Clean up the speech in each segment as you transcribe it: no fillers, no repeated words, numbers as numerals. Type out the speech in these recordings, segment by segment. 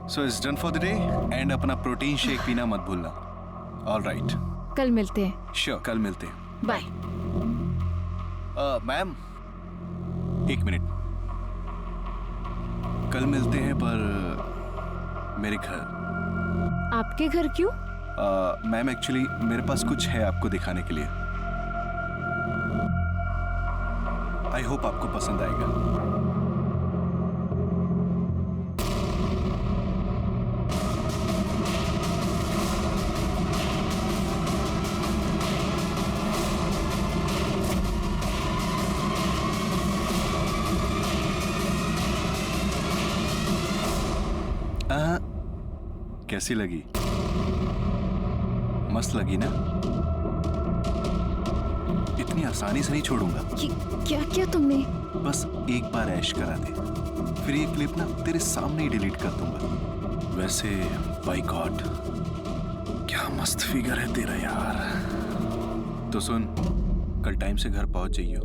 So it's done for the day and अपना protein shake पीना मत भूलना। ऑल राइट, कल मिलते हैं। श्योर, कल मिलते हैं। बाय। मैम एक मिनट, कल मिलते हैं पर मेरे घर। आपके घर क्यों? मैम एक्चुअली मेरे पास कुछ है आपको दिखाने के लिए। आई होप आपको पसंद आएगा। कैसी लगी? मस्त लगी ना? इतनी आसानी से नहीं छोड़ूंगा। क्या किया तुमने? बस एक बार ऐश करा दे, फिर ये क्लिप ना तेरे सामने ही डिलीट कर दूंगा। वैसे बाय गॉड क्या मस्त फिगर है तेरा यार। तो सुन, कल टाइम से घर पहुंच जाइयो।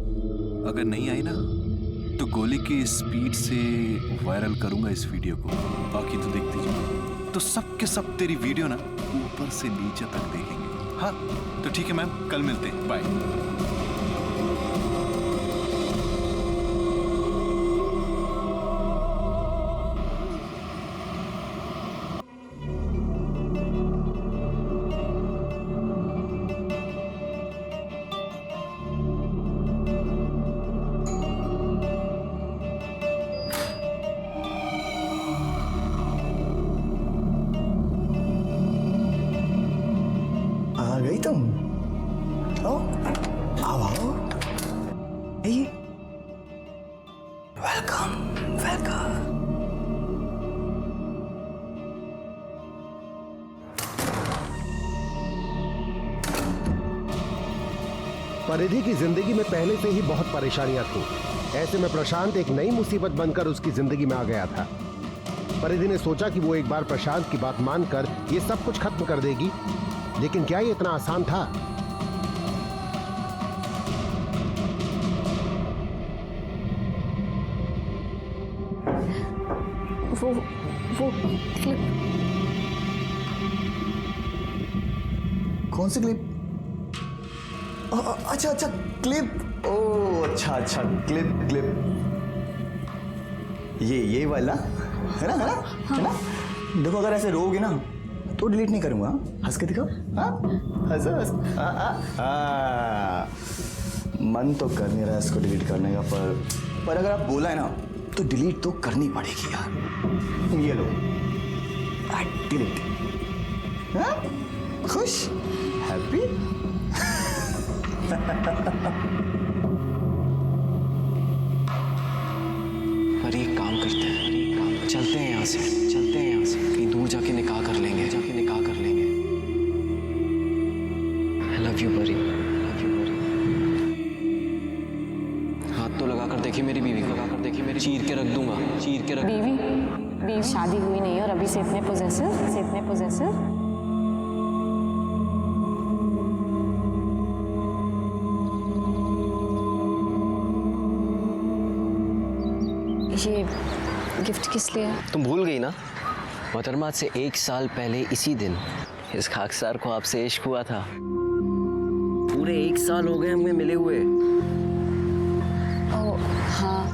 अगर नहीं आई ना तो गोली की स्पीड से वायरल करूंगा इस वीडियो को। बाकी तो देखते जाओ। तो सब के सब तेरी वीडियो ना ऊपर से नीचे तक देखेंगे। हाँ तो ठीक है मैम, कल मिलते हैं। बाय। आ गई तुम? आओ आओ आओ। Welcome welcome. परिधि की जिंदगी में पहले से ही बहुत परेशानियां थी। ऐसे में प्रशांत एक नई मुसीबत बनकर उसकी जिंदगी में आ गया था। परिधि ने सोचा कि वो एक बार प्रशांत की बात मानकर ये सब कुछ खत्म कर देगी, लेकिन क्या ये इतना आसान था? वो क्लिप। कौन सी क्लिप? अच्छा अच्छा क्लिप। ओ अच्छा अच्छा क्लिप क्लिप। ये वाला है ना? है ना? देखो अगर ऐसे रोओगे ना तो डिलीट नहीं करूंगा। हंस के दिखाओ। हाँ हंस हंस। मन तो कर नहीं रहा इसको डिलीट करने का, पर अगर आप बोला है ना तो डिलीट तो करनी पड़ेगी यार। ये लो डिलीट। हाँ खुश हैप्पी। पर एक काम करते हैं, चलते हैं यहाँ से, कहीं दूर जाके निकाह कर लेंगे। I love you परी। हाथ तो लगा कर देखिए मेरी बीवी को, चीर के रख दूंगा। बीवी शादी हुई नहीं और अभी से इतने पोजेसिव। ये गिफ्ट किस लिए है? तुम भूल गई ना मोहतरमा, आज से 1 साल पहले इसी दिन इस खाकसार को आपसे इश्क हुआ था। पूरे 1 साल हो गए हमें मिले हुए। ओ हाँ।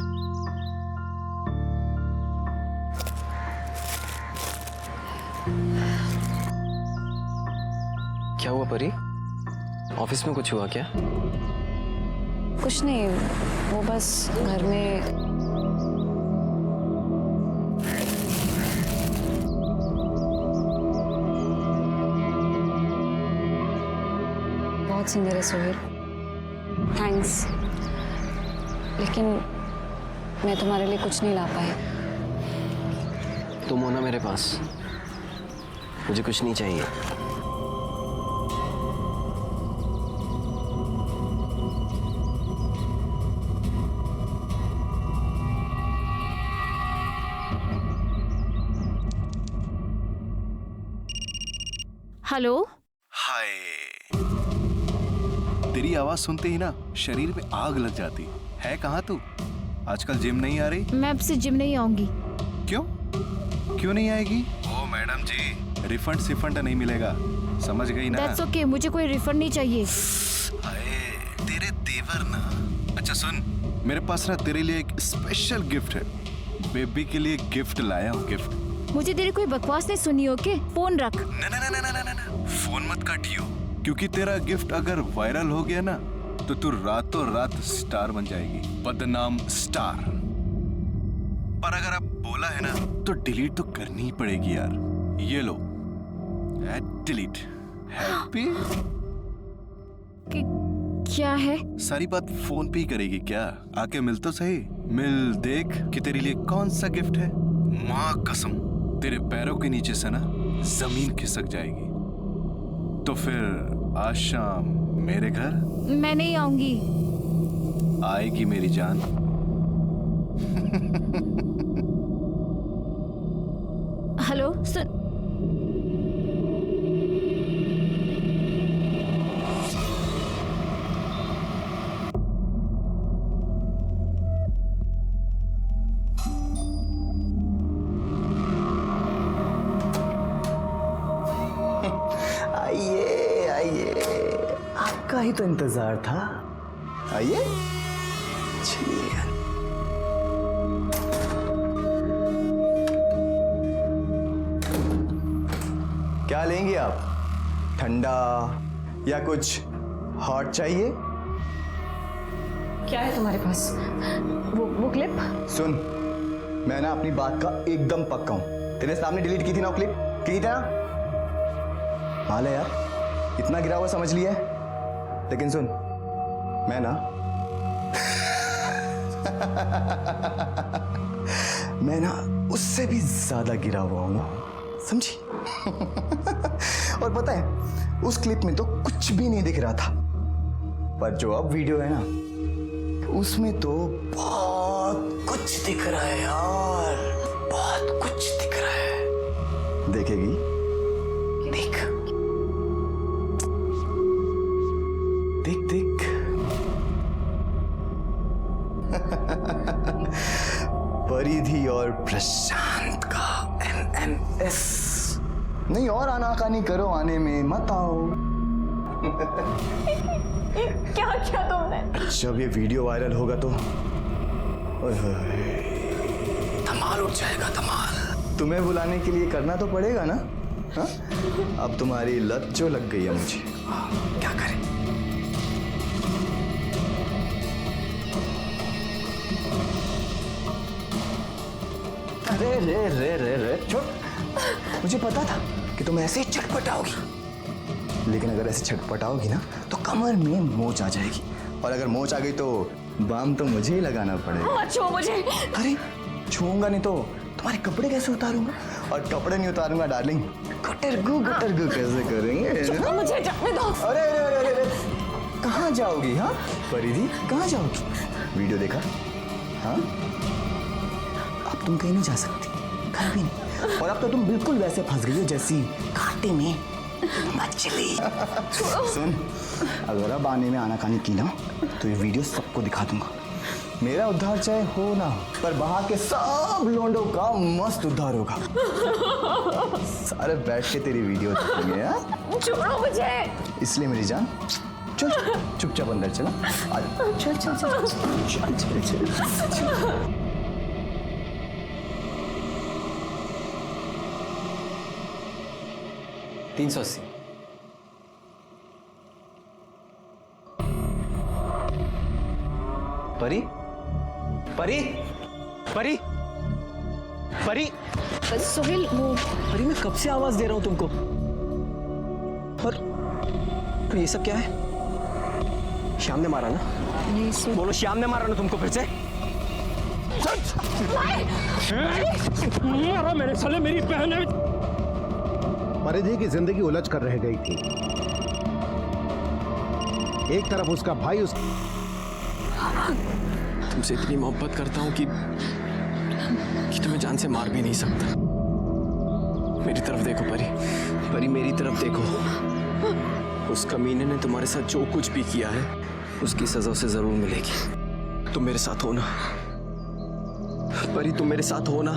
क्या हुआ परी? ऑफिस में कुछ हुआ क्या? कुछ नहीं, वो बस घर में बहुत सुंदर है सोहेल। थैंक्स, लेकिन मैं तुम्हारे लिए कुछ नहीं ला पाई। तुम हो ना मेरे पास, मुझे कुछ नहीं चाहिए। हेलो। हाय। तेरी आवाज सुनते ही ना शरीर पे आग लग जाती है। कहाँ तू? आजकल जिम नहीं आ रही? मैं अब से जिम नहीं आऊंगी। क्यों? क्यों नहीं आएगी? रिफंड सिफंड नहीं मिलेगा, समझ गई ना? दैट्स ओके, मुझे कोई रिफंड नहीं चाहिए। अरे तेरे तेवर ना। अच्छा सुन, मेरे पास ना तेरे लिए एक स्पेशल गिफ्ट है। बेबी के लिए गिफ्ट लाया हूँ, गिफ्ट। मुझे तेरी कोई बकवास नहीं सुनी, ओके? फोन रख। ना ना ना ना ना ना ना, फोन मत काटियो, क्योंकि तेरा गिफ्ट अगर वायरल हो गया ना तो तू रातों रात स्टार बन जाएगी, बदनाम स्टार। पर अगर आप बोला है ना तो डिलीट तो करनी ही पड़ेगी यार। ये लो, डिलीट। हैप्पी? क्या है? सारी बात फोन पे ही करेगी क्या? आके मिल तो सही, मिल, देख कि तेरे लिए कौन सा गिफ्ट है। माँ कसम, तेरे पैरों के नीचे से ना जमीन खिसक जाएगी। तो फिर आज शाम मेरे घर? मैं नहीं आऊंगी। आएगी मेरी जान। हेलो, सुन। आइए आइए, आपका ही तो इंतजार था। आइए, चलिए। क्या लेंगे आप? ठंडा या कुछ हॉट चाहिए? क्या है तुम्हारे पास? वो क्लिप? सुन, मैं ना अपनी बात का एकदम पक्का हूं। तेरे सामने डिलीट की थी ना वो क्लिप, की थी ना? हाल है यार, इतना गिरा हुआ समझ लिया है। लेकिन सुन, मैं ना मैं ना उससे भी ज्यादा गिरा हुआ हूं, समझी? और पता है, उस क्लिप में तो कुछ भी नहीं दिख रहा था, पर जो अब वीडियो है ना, उसमें तो बहुत कुछ दिख रहा है यार, बहुत कुछ दिख रहा है। देखेगी? देख देख देख। परिधि और प्रशांत का MMS। नहीं और आनाकानी करो, आने में मत आओ। क्या क्या तुमने? जब ये वीडियो वायरल होगा तो ओए होए, धमाल उठ जाएगा, धमाल। तुम्हें बुलाने के लिए करना तो पड़ेगा ना? हा? अब तुम्हारी लत जो लग गई है मुझे, क्या करें? अरे रे रे रे रे, छोड़। मुझे पता था कि तुम ऐसे ही छटपटाओगी, लेकिन अगर ऐसे छटपटाओगी ना तो कमर में मोच आ जाएगी, और अगर मोच आ गई तो बाम तो मुझे ही लगाना पड़ेगा। मत छुओ मुझे। अरे छूऊंगा नहीं तो तुम्हारे कपड़े कैसे उतारूंगा? और कपड़े नहीं उतारूंगा डार्लिंग, गटरगू कैसे करेंगे? मुझे जाने दो। अरे अरे अरे अरे, अरे। कहाँ जाओगी? हाँ परिधि, कहाँ जाओगी? वीडियो देखा? हाँ, अब तुम कहीं नहीं जा सकती, घर भी नहीं। और अब तो तुम बिल्कुल वैसे फंस गई हो जैसी कांटे में मछली। सुन, अगर अब आने में आनाकानी की ना तो ये वीडियो सबको दिखा दूंगा। मेरा उद्धार चाहे हो ना हो, पर बाहर के सब लोंडों का मस्त उद्धार होगा। सारे बैठ के तेरी वीडियो देखेंगे। हाँ? छोड़ो मुझे। इसलिए मेरी जान, चल चुपचाप अंदर चला। चल चल चल चल चल चल। 380। परी परी परी परी सोहेल, वो परी, मैं कब से आवाज दे रहा हूं तुमको। और ये सब क्या है? श्याम ने मारा ना? नहीं सो। बोलो, श्याम ने मारा ना तुमको फिर से? मारा मेरे साले, मेरी बहन है। परिधि की जिंदगी उलझ कर रह गई थी। एक तरफ उसका भाई तुमसे इतनी मोहब्बत करता हूं कि तुम्हें जान से मार भी नहीं सकता। मेरी तरफ देखो परी, परी मेरी तरफ देखो। उस कमीने ने तुम्हारे साथ जो कुछ भी किया है उसकी सजा उसे जरूर मिलेगी। तुम मेरे साथ हो ना परी, तुम मेरे साथ हो ना?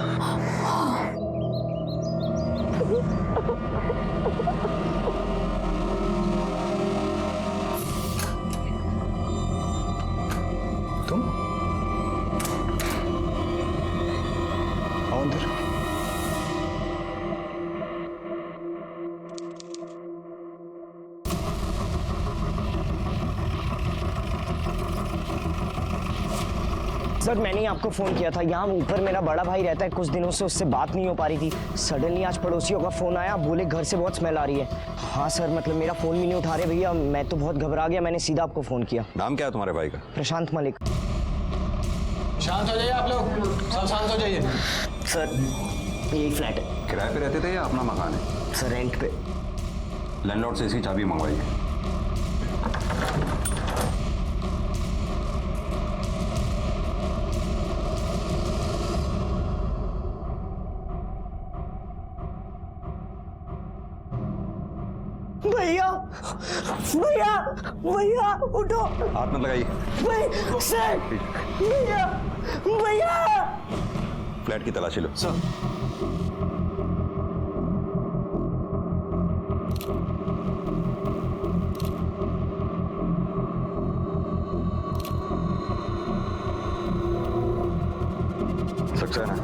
सर मैंने ही आपको फ़ोन किया था। यहाँ ऊपर मेरा बड़ा भाई रहता है, कुछ दिनों से उससे बात नहीं हो पा रही थी। सडनली आज पड़ोसियों का फ़ोन आया, बोले घर से बहुत स्मेल आ रही है। हाँ सर, मतलब मेरा फ़ोन भी नहीं उठा रहे भैया, मैं तो बहुत घबरा गया, मैंने सीधा आपको फ़ोन किया। नाम क्या है तुम्हारे भाई का? प्रशांत मलिक। शांत हो जाइए आप लोग, सब शांत हो जाइए। सर यही फ्लैट है। किराए पे रहते थे या अपना मकान है? सर रेंट पे। लैंडलॉर्ड से इसकी चाबी मंगवाइए। भैया भैया भैया उठो। हाथ मत लगाइए। सर भैया भैया। फ्लैट की तलाशी लो। सर सक्सेना,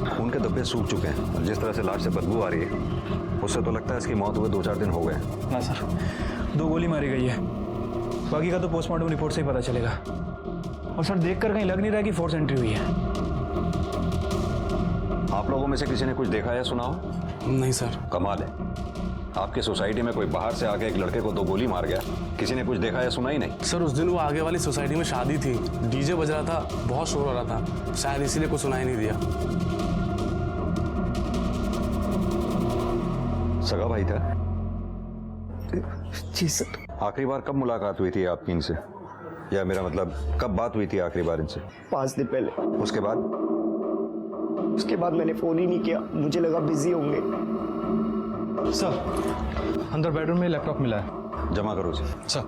खून के धब्बे सूख चुके हैं और जिस तरह से लाश से बदबू आ रही है उससे तो लगता है इसकी मौत हुए 2-4 दिन हो गए। ना सर, 2 गोली मारी गई है, बाकी का तो पोस्टमार्टम रिपोर्ट से ही पता चलेगा। और सर देखकर कहीं लग नहीं रहा कि फोर्स एंट्री हुई है। आप लोगों में से किसी ने कुछ देखा या सुना हो? नहीं सर। कमाल है, आपकी सोसाइटी में कोई बाहर से आके एक लड़के को 2 गोली मार गया, किसी ने कुछ देखा या सुना ही नहीं? सर उस दिन वो आगे वाली सोसाइटी में शादी थी, डीजे बज रहा था, बहुत शोर हो रहा था, शायद इसीलिए कुछ सुनाई नहीं दिया। सगा भाई था? जी सर। आखिरी बार कब मुलाकात हुई थी आपकी इनसे, या मेरा मतलब कब बात हुई थी आखिरी बार इनसे? 5 दिन पहले। उसके बाद? उसके बाद मैंने फ़ोन ही नहीं किया, मुझे लगा बिजी होंगे। सर अंदर बेडरूम में लैपटॉप मिला है। जमा करो उसे। सर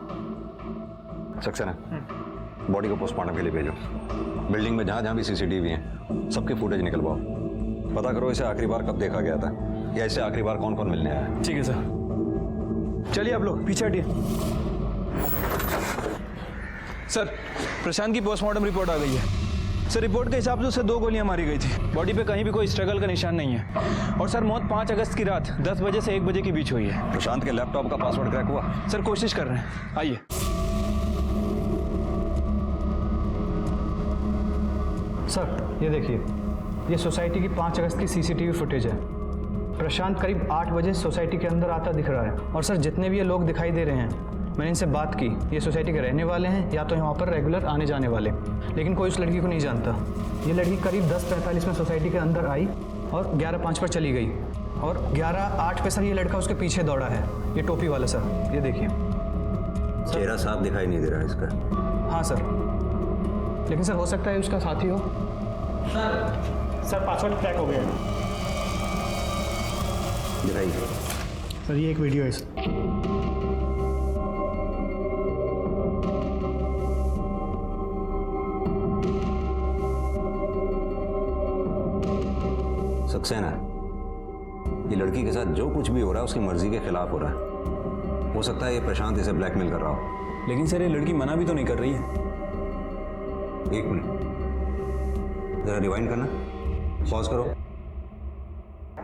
सक्सेना, बॉडी को पोस्टमार्टम के लिए भेजो। बिल्डिंग में जहाँ जहाँ भी सीसीटीवी हैं सबकी फुटेज निकलवाओ। पता करो इसे आखिरी बार कब देखा गया था, या इसे आखिरी बार कौन कौन मिलने आया। ठीक है सर, चलिए आप लोग पीछे हटिए। सर प्रशांत की पोस्टमार्टम रिपोर्ट आ गई है। सर रिपोर्ट के हिसाब से उसे 2 गोलियां मारी गई थी, बॉडी पे कहीं भी कोई स्ट्रगल का निशान नहीं है। और सर मौत 5 अगस्त की रात 10 बजे से 1 बजे के बीच हुई है। प्रशांत के लैपटॉप का पासवर्ड क्रैक हुआ? सर कोशिश कर रहे हैं, आइए। सर ये देखिए, ये सोसाइटी की 5 अगस्त की सीसीटीवी फुटेज है। प्रशांत करीब 8 बजे सोसाइटी के अंदर आता दिख रहा है। और सर जितने भी ये लोग दिखाई दे रहे हैं, मैंने इनसे बात की, ये सोसाइटी के रहने वाले हैं या तो यहाँ पर रेगुलर आने जाने वाले, लेकिन कोई उस लड़की को नहीं जानता। ये लड़की करीब 10:45 में सोसाइटी के अंदर आई और 11:05 पर चली गई। और 11:08 पे सर ये लड़का उसके पीछे दौड़ा है, ये टोपी वाला सर, ये देखिए। चेहरा साफ दिखाई नहीं दे रहा है इसका। हाँ सर, लेकिन सर हो सकता है उसका साथी हो। सर पासवर्ड क्रैक हो गया है। दिखाइए। सर ये एक वीडियो है सर। सक्सेना, ये लड़की के साथ जो कुछ भी हो रहा है उसकी मर्जी के खिलाफ हो रहा है। हो सकता है ये प्रशांत इसे ब्लैकमेल कर रहा हो। लेकिन सर ये लड़की मना भी तो नहीं कर रही है। 1 मिनट, जरा रिवाइंड करना, पॉज करो,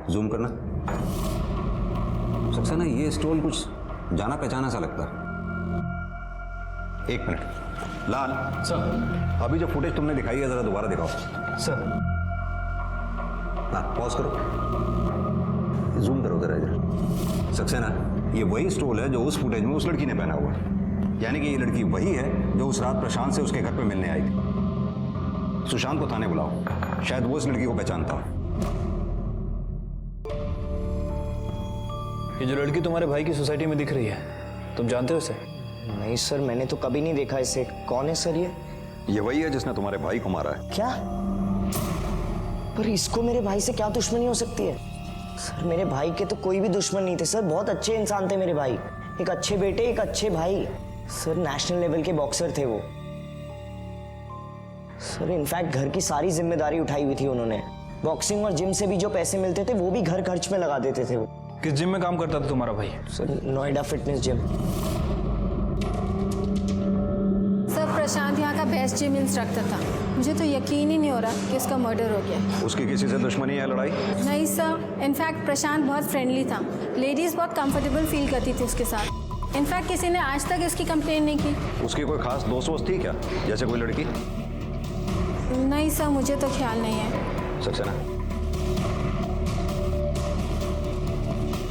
जूम करना। सक्सेना, ये स्टोल कुछ जाना पहचाना सा लगता है। 1 मिनट, लाल सर। अभी जो फुटेज तुमने दिखाई है जरा दोबारा दिखाओ। सर पॉज करो, जूम करो जरा इधर। सक्सेना, ये वही स्टोल है जो उस फुटेज में उस लड़की ने पहना हुआ है, यानी कि ये लड़की वही है जो उस रात प्रशांत से उसके घर पे मिलने आई थी। सुशांत को थाने बुलाओ, शायद वो इस लड़की को पहचानता हो। ये जो लड़की तुम्हारे भाई की सोसाइटी में दिख रही है, तुम जानते हो इसे? नहीं सर, मैंने तो कभी नहीं देखा इसे। कौन है सर ये? ये वही है जिसने तुम्हारे भाई को मारा है। क्या? पर इसको मेरे भाई से क्या दुश्मनी हो सकती है? सर मेरे भाई के तो कोई भी दुश्मन नहीं थे सर, बहुत अच्छे इंसान थे मेरे भाई, एक अच्छे बेटे एक अच्छे भाई। सर नेशनल लेवल के बॉक्सर थे वो। सर इनफैक्ट घर की सारी जिम्मेदारी उठाई हुई थी उन्होंने। बॉक्सिंग और जिम से भी जो पैसे मिलते थे वो भी घर खर्च में लगा देते थे वो। किस जिम में काम करता था तुम्हारा भाई? Sir Noida fitness gym. Sir Prashant यहाँ का बेस्ट जिम इंस्ट्रक्टर था। मुझे तो यकीन ही नहीं हो रहा कि उसका मर्डर हो गया। उसकी किसी से दुश्मनी है, लड़ाई? नहीं सर, इनफैक्ट प्रशांत बहुत फ्रेंडली था, लेडीज़ बहुत कंफर्टेबल फील करती थी उसके साथ। इनफैक्ट किसी ने आज तक इसकी कंप्लेन नहीं की। उसकी कोई खास दोस्त वोस्त थी क्या, जैसे कोई लड़की? नहीं सर, मुझे तो ख्याल नहीं है। सक्सेना,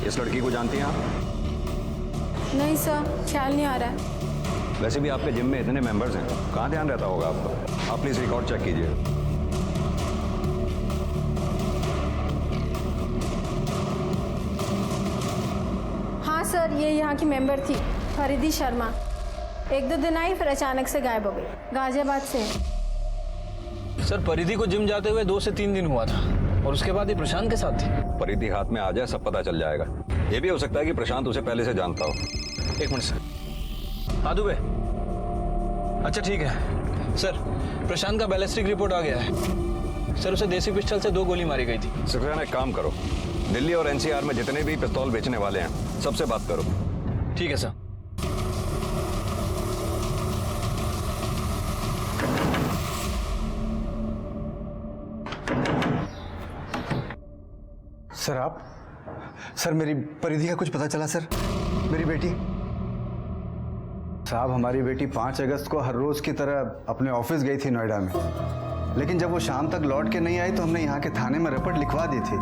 इस लड़की को जानती हैं आप? नहीं सर, ख्याल नहीं आ रहा है। वैसे भी आपके जिम में इतने मेंबर्स हैं, कहाँ ध्यान रहता होगा आपका? आप प्लीज रिकॉर्ड चेक कीजिए। हाँ सर, ये यहाँ की मेंबर थी, फरीदी शर्मा। 1-2 दिन आई, फिर अचानक से गायब हो गई। गाजियाबाद से। सर परिधि को जिम जाते हुए 2 से 3 दिन हुआ था और उसके बाद ये प्रशांत के साथ थी। परिधि हाथ में आ जाए सब पता चल जाएगा। ये भी हो सकता है कि प्रशांत उसे पहले से जानता हो। 1 मिनट सर। हाँ दुबे, अच्छा ठीक है सर। प्रशांत का बैलिस्टिक रिपोर्ट आ गया है सर। उसे देसी पिस्टल से 2 गोली मारी गई थी। सक्सेना, एक काम करो, दिल्ली और एनसीआर में जितने भी पिस्तौल बेचने वाले हैं सबसे बात करो। ठीक है सर। सर आप, सर मेरी परिधि का कुछ पता चला सर? मेरी बेटी साहब, हमारी बेटी 5 अगस्त को हर रोज की तरह अपने ऑफिस गई थी नोएडा में, लेकिन जब वो शाम तक लौट के नहीं आई तो हमने यहाँ के थाने में रिपोर्ट लिखवा दी थी।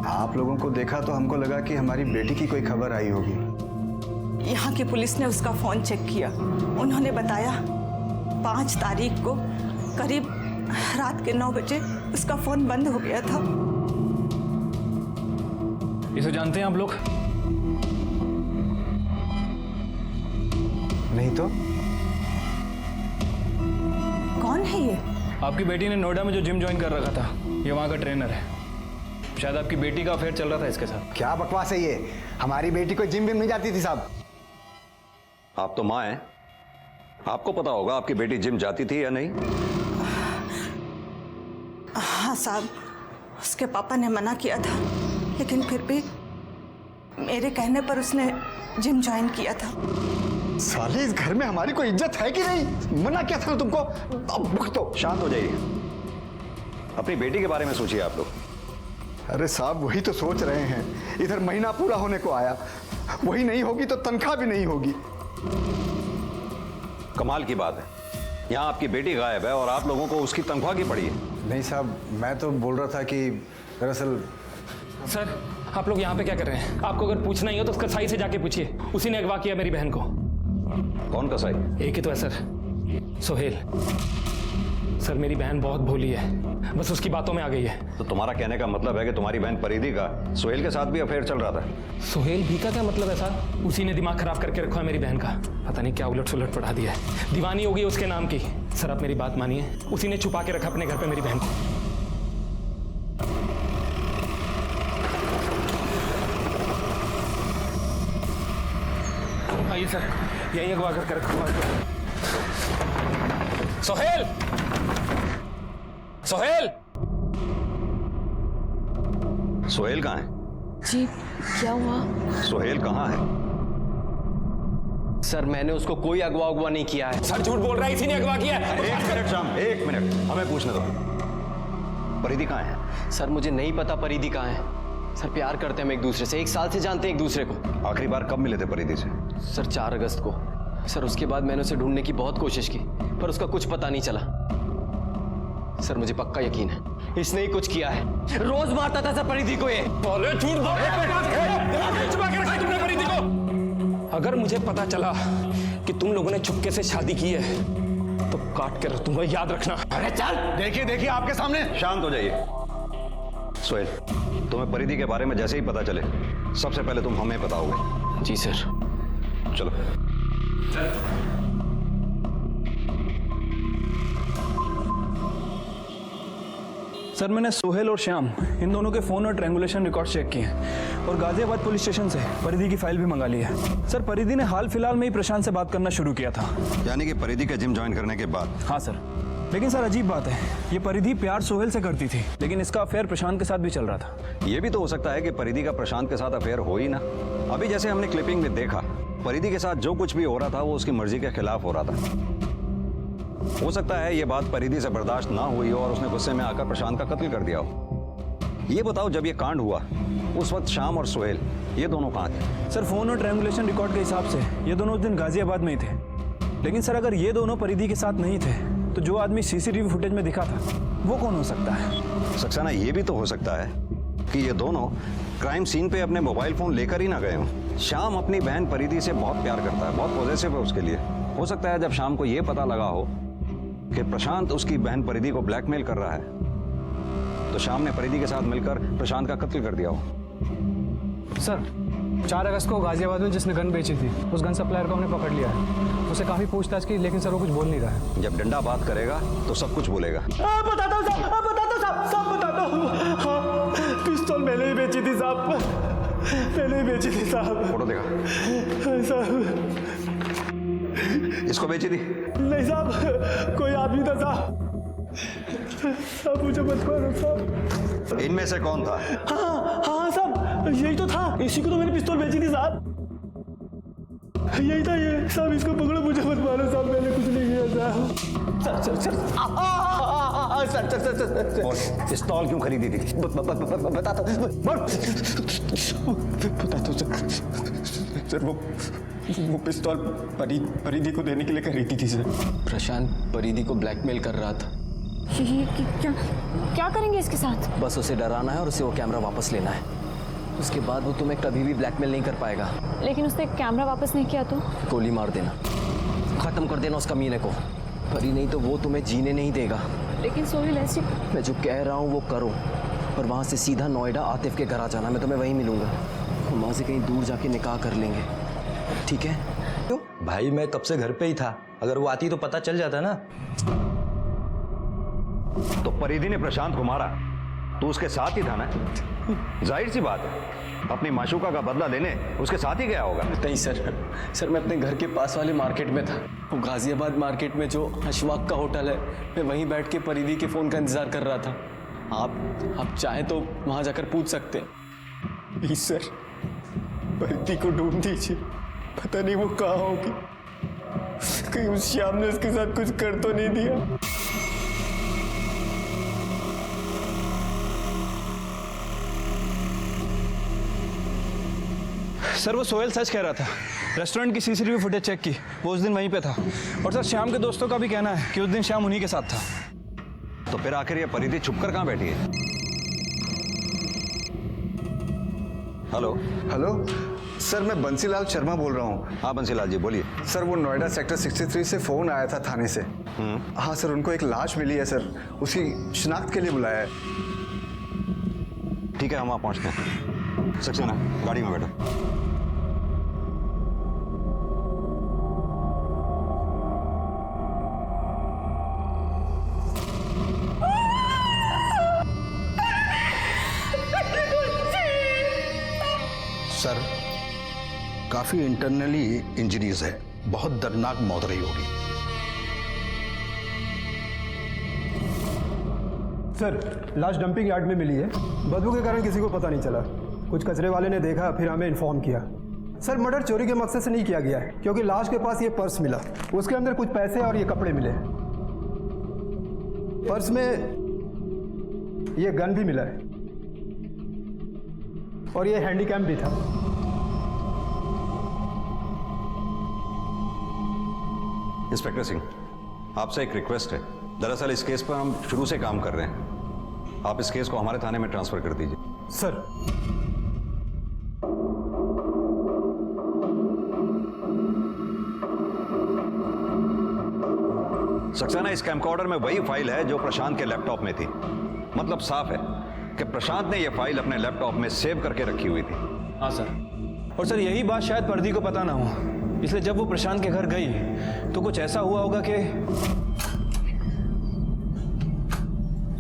आप लोगों को देखा तो हमको लगा कि हमारी बेटी की कोई खबर आई होगी। यहाँ की पुलिस ने उसका फोन चेक किया। उन्होंने बताया 5 तारीख को करीब रात के 9 बजे उसका फोन बंद हो गया था। इसे जानते हैं आप लोग? नहीं तो कौन है ये? आपकी बेटी ने नोएडा में जो जिम ज्वाइन कर रखा था, ये वहाँ का ट्रेनर है। शायद आपकी बेटी का अफेयर चल रहा था इसके साथ। क्या बकवास है ये? हमारी बेटी कोई जिम विम नहीं जाती थी साहब। आप तो माँ हैं, आपको पता होगा आपकी बेटी जिम जाती थी या नहीं? हाँ साहब, उसके पापा ने मना किया था, लेकिन फिर भी मेरे कहने पर उसने जिम ज्वाइन किया था। साले, इस घर में हमारी कोई इज्जत है कि नहीं? मना क्या था तुमको? अब भुगतो। शांत हो जाइए, अपनी बेटी के बारे में सोचिए आप लोग। अरे साहब, वही तो सोच रहे हैं। इधर महीना पूरा होने को आया, वही नहीं होगी तो तनख्वाह भी नहीं होगी। कमाल की बात है, यहाँ आपकी बेटी गायब है और आप लोगों को उसकी तनख्वाह की पड़ी है। नहीं साहब, मैं तो बोल रहा था कि दरअसल। सर आप लोग यहाँ पे क्या कर रहे हैं? आपको अगर पूछना ही हो तो उसका साई से जाके पूछिए। उसी ने अगवा किया मेरी बहन को। कौन का साई? एक ही तो है सर, सोहेल। सर मेरी बहन बहुत भोली है, बस उसकी बातों में आ गई है। तो तुम्हारा कहने का मतलब है कि तुम्हारी बहन परिधि का सोहेल के साथ भी अफेयर चल रहा था? सोहेल भी का क्या मतलब है सर? उसी ने दिमाग खराब करके रखा है मेरी बहन का। पता नहीं क्या उलट सुलट पढ़ा दिया है, दीवानी हो गई उसके नाम की। सर आप मेरी बात मानिए, उसी ने छुपा के रखा अपने घर पे मेरी बहन को। आइए सर, यही अगवा करके रखा। सोहेल, सोहेल, सोहेल कहाँ है? जी क्या हुआ? सोहेल कहाँ है? सर मैंने उसको कोई अगवा नहीं किया है। सर झूठ बोल रहा है, इसी ने अगवा किया है। 1 मिनट श्याम, 1 मिनट, हमें पूछने दो। परिधि कहाँ है? सर मुझे नहीं पता परिधि कहाँ है। सर प्यार करते हैं हम एक दूसरे से, 1 साल से जानते हैं एक दूसरे को। आखिरी बार कब मिले थे परिधि से? सर 4 अगस्त को। सर उसके बाद मैंने उसे ढूंढने की बहुत कोशिश की, पर उसका कुछ पता नहीं चला। सर मुझे पक्का यकीन है इसने ही कुछ किया है। रोज मारता था सर परिधि को ये। झूठ बोल परिधि को। अगर मुझे पता चला कि तुम लोगों ने चुपके से शादी की है तो काट के रख दूंगा, याद रखना। अरे चल, देखिए देखिए आपके सामने। शांत हो जाइए। सोहेल, तुम्हें परिधि के बारे में जैसे ही पता चले सबसे पहले तुम हमें बताओगे। जी सर। चलो। सर मैंने सोहेल और श्याम इन दोनों के फोन और ट्रैंगुलेशन रिकॉर्ड चेक किए हैं और गाजियाबाद पुलिस स्टेशन से परिधि की फाइल भी मंगा ली है। सर परिधि ने हाल फिलहाल में ही प्रशांत से बात करना शुरू किया था। यानी कि परिधि का जिम ज्वाइन करने के बाद? हाँ सर, लेकिन सर अजीब बात है, ये परिधि प्यार सोहेल से करती थी, लेकिन इसका अफेयर प्रशांत के साथ भी चल रहा था। ये भी तो हो सकता है कि परिधि का प्रशांत के साथ अफेयर हो ही ना। अभी जैसे हमने क्लिपिंग में देखा, परिधि के साथ जो कुछ भी हो रहा था वो उसकी मर्जी के खिलाफ हो रहा था। हो सकता है ये बात परिधि से बर्दाश्त ना हुई हो और उसने गुस्से में आकर प्रशांत का कत्ल कर दिया हो। ये बताओ, जब ये कांड हुआ उस वक्त शाम और सोहेल ये दोनों कहाँ थे? सर फोन और ट्रायंगुलेशन रिकॉर्ड के हिसाब से ये दोनों उस दिन गाजियाबाद में ही थे। लेकिन सर अगर ये दोनों परिधि के साथ नहीं थे तो जो आदमी सीसीटीवी फुटेज में दिखा था वो कौन हो सकता है? सक्सेना, ये भी तो हो सकता है कि ये दोनों क्राइम सीन पे अपने मोबाइल फोन लेकर ही ना गए हों। शाम अपनी बहन परिधि से बहुत प्यार करता है, बहुत पॉजिटिव है उसके लिए। हो सकता है जब शाम को ये पता लगा हो कि प्रशांत उसकी बहन परिधि को ब्लैकमेल कर रहा है तो शाम ने परिधि के साथ मिलकर प्रशांत का कत्ल कर दिया हो। सर 4 अगस्त को गाजियाबाद में जिसने गन बेची थी उस गन सप्लायर को हमने पकड़ लिया है। उसे काफी पूछताछ की लेकिन सर वो कुछ बोल नहीं रहा है। जब डंडा बात करेगा तो सब कुछ बोलेगा। बताता हूँ साहब, सब बताता हूँ। हाँ, पिस्तौल मैंने ही बेची थी साहब, मैंने ही बेची थी साहब। फोटो देखा साहब? इसको बेची थी? नहीं साहब, कोई आदमी था साहब। साहब मुझे मत मारो साहब। इनमें से कौन था? हाँ साहब, यही तो था, इसी को तो मैंने पिस्तौल बेची थी साहब। यही था ये साहब, इसको पकड़ो, मुझे मत मारो साहब, मैंने कुछ नहीं किया साहब। सर पिस्तौल क्यों खरीदी थी? बताता सर, वो पिस्तौल परिधि को देने के लिए खरीदी थी सर। प्रशांत परिधि को ब्लैकमेल कर रहा था। ये क्या करेंगे इसके साथ? बस उसे डराना है और उसे वो कैमरा वापस लेना है। उसके बाद वो तुम्हें कभी भी ब्लैकमेल नहीं कर पाएगा। लेकिन उसने कैमरा वापस नहीं किया तो? गोली मार देना, खत्म कर देना उस कमीने को। परी नहीं तो वो तुम्हें जीने नहीं देगा। लेकिन सोहेल ऐसे, मैं जो कह रहा हूँ वो करो और वहाँ से सीधा नोएडा आतिफ के घर आ जाना। मैं तुम्हें वहीं मिलूंगा। हम वहाँ से कहीं दूर जाके निकाह कर लेंगे, ठीक है? भाई मैं कब से घर पे ही था, अगर वो आती तो पता चल जाता ना। तो परिधि ने प्रशांत को मारा तो उसके साथ ही था ना? जाहिर सी बात है, अपनी माशूका का बदला लेने उसके साथ ही गया होगा। नहीं सर, मैं अपने घर के पास वाले मार्केट में था। वो गाजियाबाद मार्केट में जो अशफाक का होटल है, मैं वहीं बैठ के परिधि के फ़ोन का इंतज़ार कर रहा था। आप चाहें तो वहाँ जाकर पूछ सकते हैं। प्लीज सर, परिधि को ढूंढ दीजिए, पता नहीं वो कहाँ होगी। कहीं उस श्याम ने उसके साथ कुछ कर तो नहीं दिया। सर वो सोहेल सच कह रहा था। रेस्टोरेंट की सीसीटीवी फुटेज चेक की, वो उस दिन वहीं पे था। और सर श्याम के दोस्तों का भी कहना है कि उस दिन श्याम उन्हीं के साथ था। तो फिर आखिर ये परिधि छुपकर कहाँ बैठी है? हेलो हेलो सर, मैं बंसीलाल शर्मा बोल रहा हूँ। हाँ बंसीलाल जी बोलिए। सर वो नोएडा सेक्टर 63 से फ़ोन आया था थाने से। हाँ सर, उनको एक लाश मिली है सर, उसकी शिनाख्त के लिए बुलाया है। ठीक है, हम वहाँ पहुँचते हैं। सक्सेना गाड़ी में बैठो। सर काफी इंटरनली इंजरीज है, बहुत दर्दनाक मौत रही होगी। सर लाश डंपिंग यार्ड में मिली है, बदबू के कारण किसी को पता नहीं चला। कुछ कचरे वाले ने देखा, फिर हमें इन्फॉर्म किया। सर मर्डर चोरी के मकसद से नहीं किया गया है, क्योंकि लाश के पास ये पर्स मिला, उसके अंदर कुछ पैसे और ये कपड़े मिले। पर्स में ये गन भी मिला है और ये हैंडीकैम भी था। इंस्पेक्टर सिंह, आपसे एक रिक्वेस्ट है। दरअसल इस केस पर हम शुरू से काम कर रहे हैं। आप इस केस को हमारे थाने में ट्रांसफर कर दीजिए। सर सक्सेना, इस कैमकॉर्डर में वही फाइल है जो प्रशांत के लैपटॉप में थी। मतलब साफ है कि प्रशांत ने यह फाइल अपने लैपटॉप में सेव करके रखी हुई थी। हाँ सर, और सर यही बात शायद परिधि को पता ना हो, इसलिए जब वो प्रशांत के घर गई तो कुछ ऐसा हुआ होगा कि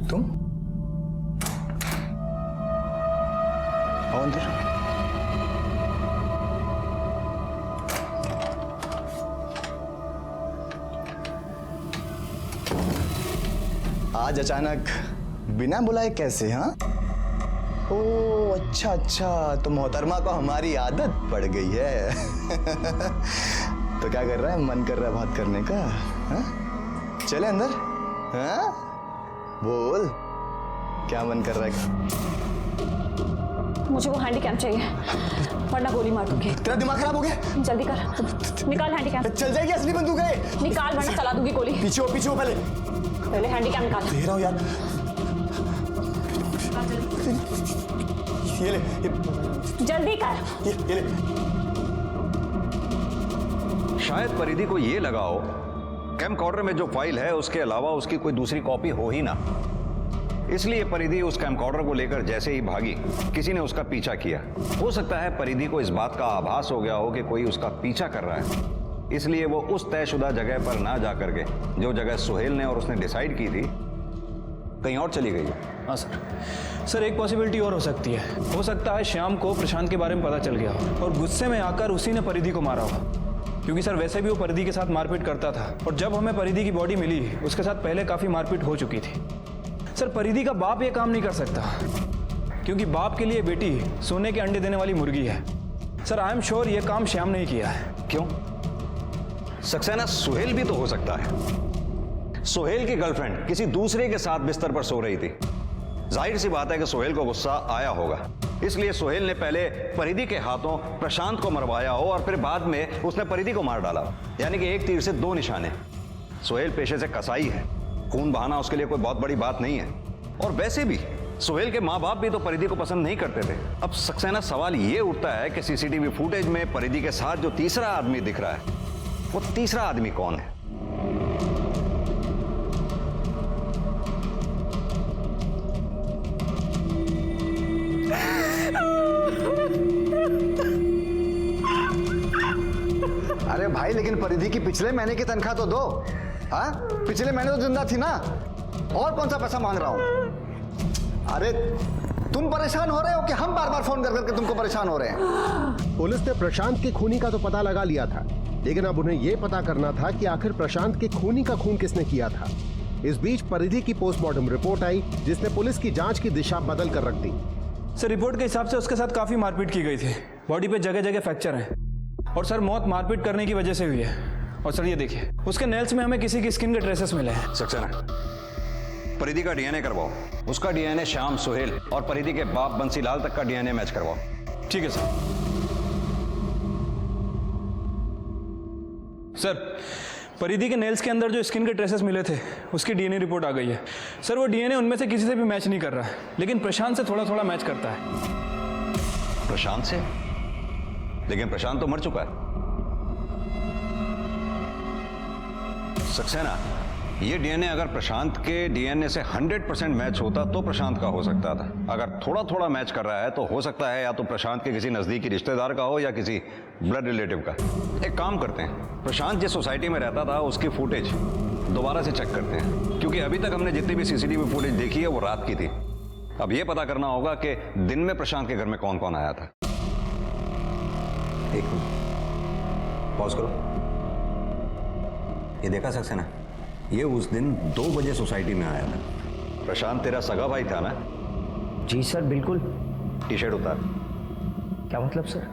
तुम आओ अंदर। आज अचानक बिना बुलाए कैसे? हाँ, ओ अच्छा अच्छा, तो मोहतरमा को हमारी आदत पड़ गई है। तो क्या कर रहा है? मन कर रहा है बात करने का? हाँ? चले अंदर। हाँ? बोल, क्या मन कर रहा है? मुझे वो हैंडीकैम चाहिए वरना गोली मार दूंगी। तेरा दिमाग खराब हो गया? जल्दी कर, निकाल हैंडीकैम। चल जाएगी असली बंदूक है। निकाल वरना चला दूंगी गोली। पीछे हो पहले हैंडीकैम निकाल। दे रहा हूँ यार। ये ले जल्दी कर। ये ले। शायद परिधि को ये लगा हो कैमकॉर्डर में जो फाइल है उसके अलावा उसकी कोई दूसरी कॉपी हो ही ना, इसलिए परिधि उस कैमकॉर्डर को लेकर जैसे ही भागी किसी ने उसका पीछा किया। हो सकता है परिधि को इस बात का आभास हो गया हो कि कोई उसका पीछा कर रहा है, इसलिए वो उस तयशुदा जगह पर ना जा करके जो जगह सुहेल ने और उसने डिसाइड की थी कहीं और चली गई। हाँ सर, एक पॉसिबिलिटी और हो सकती है। हो सकता है श्याम को प्रशांत के बारे में पता चल गया हो और गुस्से में आकर उसी ने परिधि को मारा हो, क्योंकि सर वैसे भी वो परिधि के साथ मारपीट करता था और जब हमें परिधि की बॉडी मिली उसके साथ पहले काफ़ी मारपीट हो चुकी थी। सर परिधि का बाप ये काम नहीं कर सकता, क्योंकि बाप के लिए बेटी सोने के अंडे देने वाली मुर्गी है। सर आई एम श्योर ये काम श्याम ने ही किया है। क्यों? सक्सेना सुहेल भी तो हो सकता है। सुहेल की गर्लफ्रेंड किसी दूसरे के साथ बिस्तर पर सो रही थी। जाहिर सी बात है कि सुहेल को गुस्सा आया होगा, इसलिए सुहेल ने पहले परिधि के हाथों प्रशांत को मरवाया हो और फिर बाद में उसने परिधि को मार डाला। यानी कि एक तीर से दो निशाने। सुहेल पेशे से कसाई है, खून बहाना उसके लिए कोई बहुत बड़ी बात नहीं है। और वैसे भी सुहेल के माँ बाप भी तो परिधि को पसंद नहीं करते थे। अब सक्सेना सवाल ये उठता है कि सीसीटीवी फुटेज में परिधि के साथ जो तीसरा आदमी दिख रहा है वो तीसरा आदमी कौन है? अरे भाई, लेकिन परिधि की पिछले महीने की तनख्वाह तो दो। हाँ, पिछले महीने तो जिंदा थी ना, और कौन सा पैसा मांग रहा हूं? अरे तुम परेशान हो रहे हो कि हम बार बार फोन कर करके तुमको परेशान हो रहे हैं? पुलिस ने प्रशांत के खूनी का तो पता लगा लिया था, लेकिन अब उन्हें यह पता करना था कि आखिर प्रशांत के खूनी का खून किसने किया था। इस बीच परिधि की पोस्टमार्टम रिपोर्ट आई, जिसने पुलिस की जांच की दिशा बदल कर रख दी। सर रिपोर्ट के हिसाब से उसके साथ काफी मारपीट की गई थी, बॉडी पे जगह जगह फ्रैक्चर है और सर मौत मारपीट करने की वजह से हुई है। और सर ये देखिए, उसके नेल्स में हमें किसी की स्किन के ट्रेसेस मिले हैं। सक्सेना, परिधि का डीएनए करवाओ। उसका डीएनए श्याम, सुहेल और परिधि के बाप बंसीलाल तक का डीएनए मैच करवाओ। ठीक है सर। सर परिधि के नेल्स के अंदर जो स्किन के ट्रेसेस मिले थे उसकी डीएनए रिपोर्ट आ गई है। सर वो डीएनए उनमें से किसी से भी मैच नहीं कर रहा है, लेकिन प्रशांत से थोड़ा थोड़ा मैच करता है। प्रशांत से? लेकिन प्रशांत तो मर चुका है। सक्सेना, ये डीएनए अगर प्रशांत के डीएनए से 100% मैच होता तो प्रशांत का हो सकता था। अगर थोड़ा थोड़ा मैच कर रहा है तो हो सकता है या तो प्रशांत के किसी नजदीकी रिश्तेदार का हो या किसी ब्लड रिलेटिव का। एक काम करते हैं, प्रशांत जिस सोसाइटी में रहता था उसकी फुटेज दोबारा से चेक करते हैं, क्योंकि अभी तक हमने जितनी भी सीसीटीवी फुटेज देखी है वो रात की थी। अब ये पता करना होगा कि दिन में प्रशांत के घर में कौन कौन आया था। एक मिनट पॉज करो। ये देखा सक्सेना, ये उस दिन 2 बजे सोसाइटी में आया था। प्रशांत तेरा सगा भाई था ना? जी सर, बिल्कुल। टी शर्ट उतार। क्या मतलब सर?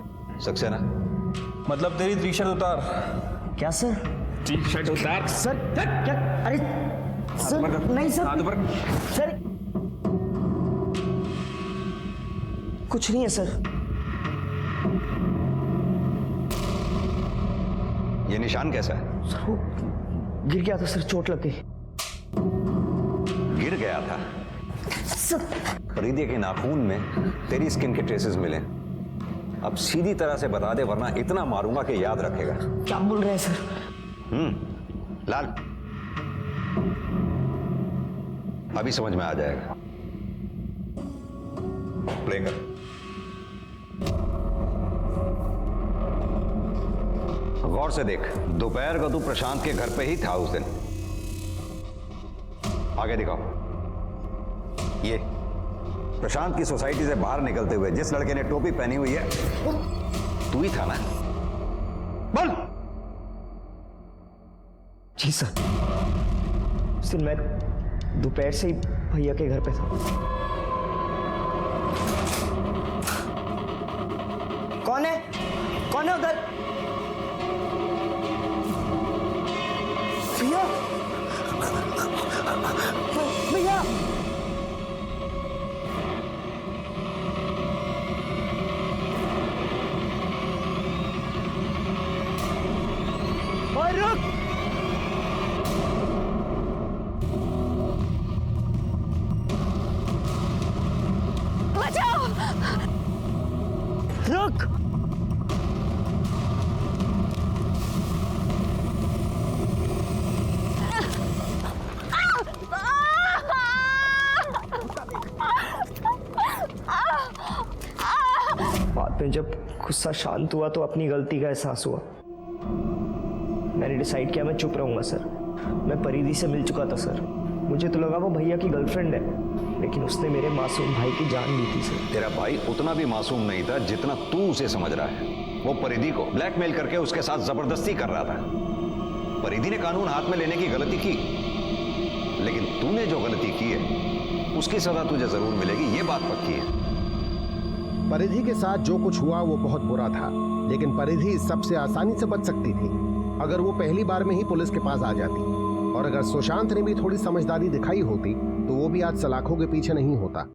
सक्सेना, मतलब तेरी टी शर्ट उतार। क्या सर? टी शर्ट उतार। सर क्या? अरे सर नहीं सर, सर कुछ नहीं है सर। ये निशान कैसा है? सर वो गिर गया था सर, चोट लग गई। गिर गया था? सर परिधि के नाखून में तेरी स्किन के ट्रेसेस मिले। अब सीधी तरह से बता दे, वरना इतना मारूंगा कि याद रखेगा। क्या बोल रहे हैं सर? लाल, अभी समझ में आ जाएगा। प्ले कर। गौर से देख, दोपहर को तू प्रशांत के घर पे ही था उस दिन। आगे दिखाओ। ये प्रशांत की सोसाइटी से बाहर निकलते हुए जिस लड़के ने टोपी पहनी हुई है तू ही था ना? बोल। जी सर, उस दिन मैं दोपहर से ही भैया के घर पे था। कौन है? कौन है उधर? भैया, भैया, रुक। बचाओ। रुक। बाद में जब गुस्सा शांत हुआ तो अपनी गलती का एहसास हुआ। मैंने डिसाइड किया मैं चुप रहूंगा सर। मैं परिधि से मिल चुका था सर। मुझे तो लगा वो भैया की गर्लफ्रेंड है, लेकिन उसने मेरे मासूम भाई की जान ली थी सर। तेरा भाई उतना भी मासूम नहीं था जितना तू उसे समझ रहा है। वो परिधि को ब्लैकमेल करके उसके साथ जबरदस्ती कर रहा था। परिधि ने कानून हाथ में लेने की गलती की, लेकिन तूने जो गलती की है उसकी सजा तुझे जरूर मिलेगी, ये बात पक्की है। परिधि के साथ जो कुछ हुआ वो बहुत बुरा था, लेकिन परिधि इस सबसे आसानी से बच सकती थी अगर वो पहली बार में ही पुलिस के पास आ जाती, और अगर सुशांत ने भी थोड़ी समझदारी दिखाई होती तो वो भी आज सलाखों के पीछे नहीं होता।